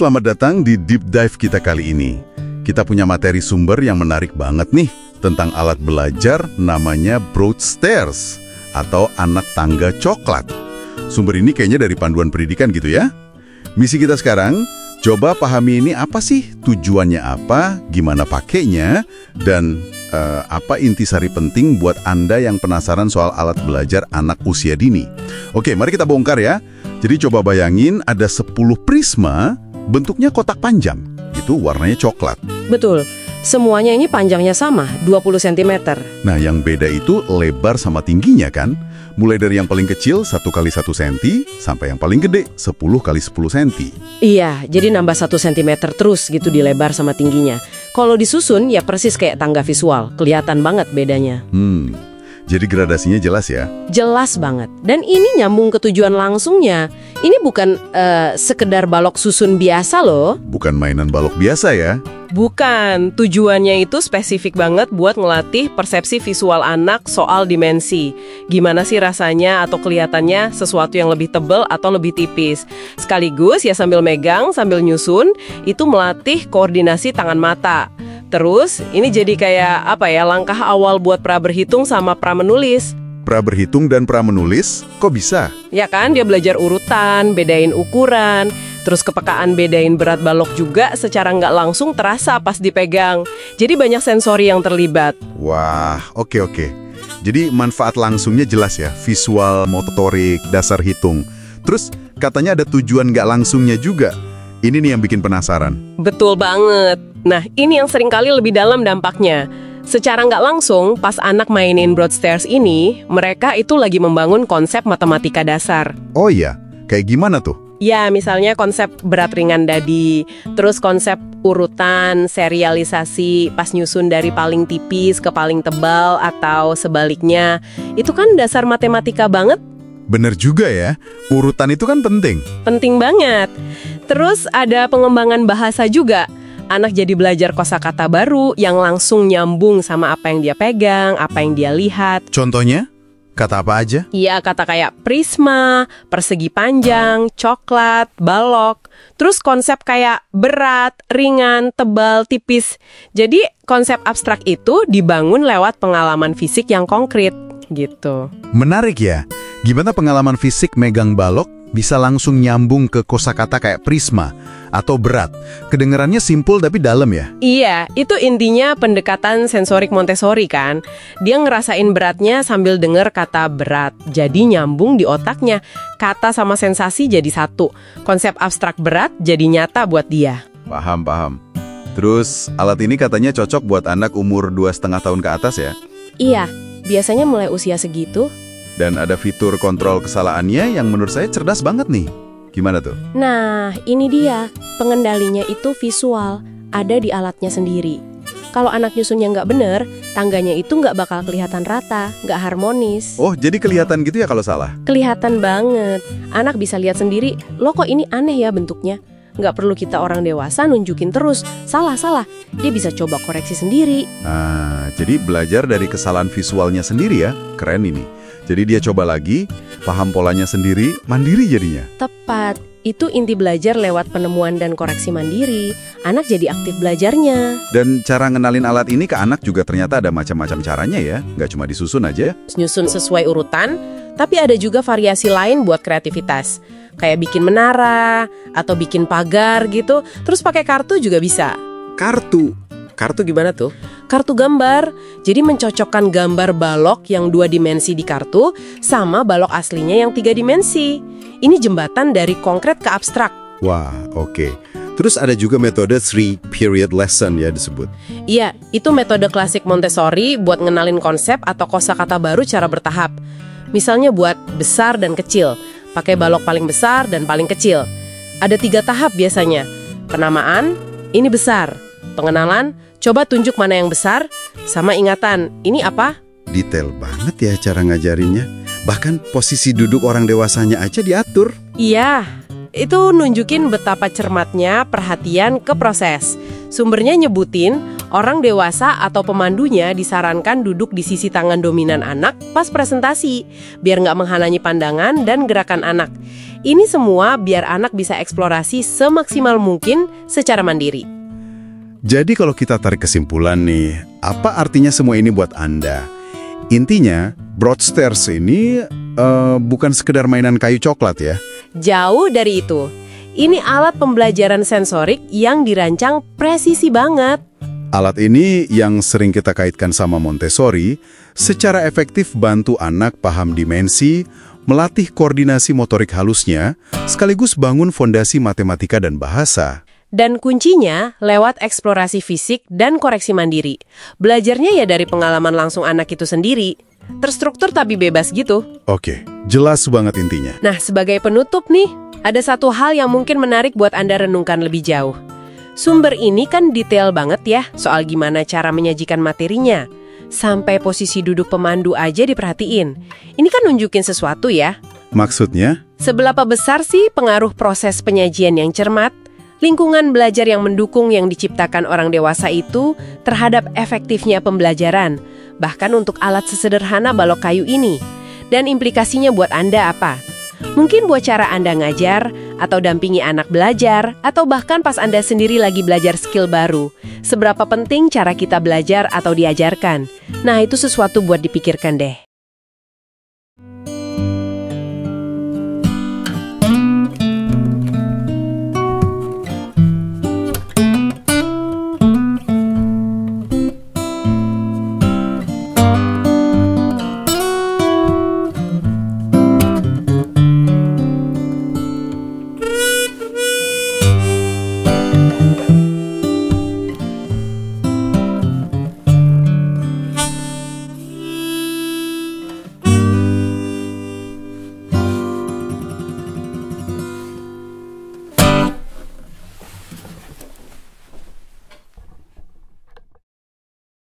selamat datang di Deep Dive kita kali ini. Kita punya materi sumber yang menarik banget nih tentang alat belajar namanya Broad Stairs atau anak tangga coklat. Sumber ini kayaknya dari panduan pendidikan gitu ya. Misi kita sekarang, coba pahami ini apa sih, tujuannya apa, gimana pakainya, dan apa intisari penting buat Anda yang penasaran soal alat belajar anak usia dini. Oke, mari kita bongkar ya. Jadi coba bayangin ada 10 prisma, bentuknya kotak panjang. Itu warnanya coklat. Betul. Semuanya ini panjangnya sama, 20 cm. Nah, yang beda itu lebar sama tingginya kan? Mulai dari yang paling kecil 1 kali 1 cm sampai yang paling gede 10 kali 10 cm. Iya, jadi nambah 1 cm terus gitu di lebar sama tingginya. Kalau disusun ya persis kayak tangga visual, kelihatan banget bedanya. Jadi gradasinya jelas ya? Jelas banget. Dan ini nyambung ke tujuan langsungnya. Ini bukan sekedar balok susun biasa loh. Bukan mainan balok biasa ya? Bukan, tujuannya itu spesifik banget buat ngelatih persepsi visual anak soal dimensi. Gimana sih rasanya atau kelihatannya sesuatu yang lebih tebal atau lebih tipis. Sekaligus ya sambil megang, sambil nyusun, itu melatih koordinasi tangan mata. Terus, ini jadi kayak langkah awal buat pra berhitung sama pra menulis. Pra berhitung dan pra menulis, kok bisa? Ya kan, dia belajar urutan, bedain ukuran, terus kepekaan bedain berat balok juga secara nggak langsung terasa pas dipegang. Jadi banyak sensori yang terlibat. Wah, oke. Jadi manfaat langsungnya jelas ya, visual, motorik, dasar hitung. Terus katanya ada tujuan nggak langsungnya juga. Ini nih yang bikin penasaran. Betul banget. Nah, ini yang seringkali lebih dalam dampaknya. Secara nggak langsung, pas anak mainin Broad Stairs ini, mereka itu lagi membangun konsep matematika dasar. Oh iya, kayak gimana tuh? Ya, misalnya konsep berat ringan dadi, terus konsep urutan, serialisasi, pas nyusun dari paling tipis ke paling tebal atau sebaliknya. Itu kan dasar matematika banget. Bener juga ya, urutan itu kan penting. Penting banget. Terus ada pengembangan bahasa juga. Anak jadi belajar kosakata baru yang langsung nyambung sama apa yang dia pegang, apa yang dia lihat. Contohnya? Kata apa aja? Iya, kata kayak prisma, persegi panjang, coklat, balok. Terus konsep kayak berat, ringan, tebal, tipis. Jadi konsep abstrak itu dibangun lewat pengalaman fisik yang konkret gitu. Menarik ya. Gimana pengalaman fisik megang balok bisa langsung nyambung ke kosakata kayak prisma atau berat? Kedengarannya simpel tapi dalam ya? Iya, itu intinya pendekatan sensorik Montessori kan. Dia ngerasain beratnya sambil denger kata berat. Jadi nyambung di otaknya. Kata sama sensasi jadi satu. Konsep abstrak berat jadi nyata buat dia. Paham. Terus alat ini katanya cocok buat anak umur 2,5 tahun ke atas ya? Iya, biasanya mulai usia segitu. Dan ada fitur kontrol kesalahannya yang menurut saya cerdas banget nih. Gimana tuh? Nah, ini dia. Pengendalinya itu visual, ada di alatnya sendiri. Kalau anak nyusunnya nggak bener, tangganya itu nggak bakal kelihatan rata, nggak harmonis. Oh, jadi kelihatan gitu ya kalau salah? Kelihatan banget. Anak bisa lihat sendiri, loh kok ini aneh ya bentuknya. Nggak perlu kita orang dewasa nunjukin terus, salah. Dia bisa coba koreksi sendiri. Jadi belajar dari kesalahan visualnya sendiri ya? Keren ini. Jadi dia coba lagi, paham polanya sendiri, mandiri jadinya. Tepat, itu inti belajar lewat penemuan dan koreksi mandiri. Anak jadi aktif belajarnya. Dan cara ngenalin alat ini ke anak juga ternyata ada macam-macam caranya ya, nggak cuma disusun aja. Nyusun sesuai urutan, tapi ada juga variasi lain buat kreativitas. Kayak bikin menara, atau bikin pagar gitu, terus pakai kartu juga bisa. Kartu gimana tuh? Kartu gambar, jadi mencocokkan gambar balok yang 2 dimensi di kartu sama balok aslinya yang 3 dimensi. Ini jembatan dari konkret ke abstrak. Wah, oke. Terus ada juga metode 3-period lesson ya disebut. Iya, itu metode klasik Montessori buat ngenalin konsep atau kosakata baru cara bertahap. Misalnya buat besar dan kecil, pakai balok paling besar dan paling kecil. Ada 3 tahap biasanya. Penamaan, ini besar. Pengenalan, coba tunjuk mana yang besar, sama ingatan, ini apa? Detail banget ya cara ngajarinnya. Bahkan posisi duduk orang dewasanya aja diatur. Iya, itu nunjukin betapa cermatnya perhatian ke proses. Sumbernya nyebutin Orang dewasa atau pemandunya disarankan duduk di sisi tangan dominan anak pas presentasi, biar nggak menghalangi pandangan dan gerakan anak. Ini semua biar anak bisa eksplorasi semaksimal mungkin secara mandiri. Jadi kalau kita tarik kesimpulan nih, apa artinya semua ini buat Anda? Intinya, Broad Stairs ini bukan sekedar mainan kayu coklat ya. Jauh dari itu. Ini alat pembelajaran sensorik yang dirancang presisi banget. Alat ini yang sering kita kaitkan sama Montessori, secara efektif bantu anak paham dimensi, melatih koordinasi motorik halusnya, sekaligus bangun fondasi matematika dan bahasa. Dan kuncinya lewat eksplorasi fisik dan koreksi mandiri. Belajarnya ya dari pengalaman langsung anak itu sendiri. Terstruktur tapi bebas gitu. Oke, jelas banget intinya. Nah, sebagai penutup nih, ada satu hal yang mungkin menarik buat Anda renungkan lebih jauh. Sumber ini kan detail banget ya soal gimana cara menyajikan materinya. Sampai posisi duduk pemandu aja diperhatiin. Ini kan nunjukin sesuatu ya. Maksudnya? Seberapa besar sih pengaruh proses penyajian yang cermat, lingkungan belajar yang mendukung yang diciptakan orang dewasa itu terhadap efektifnya pembelajaran, bahkan untuk alat sesederhana balok kayu ini. Dan implikasinya buat Anda apa? Mungkin buat cara Anda ngajar, atau dampingi anak belajar, atau bahkan pas Anda sendiri lagi belajar skill baru. Seberapa penting cara kita belajar atau diajarkan? Nah, itu sesuatu buat dipikirkan deh.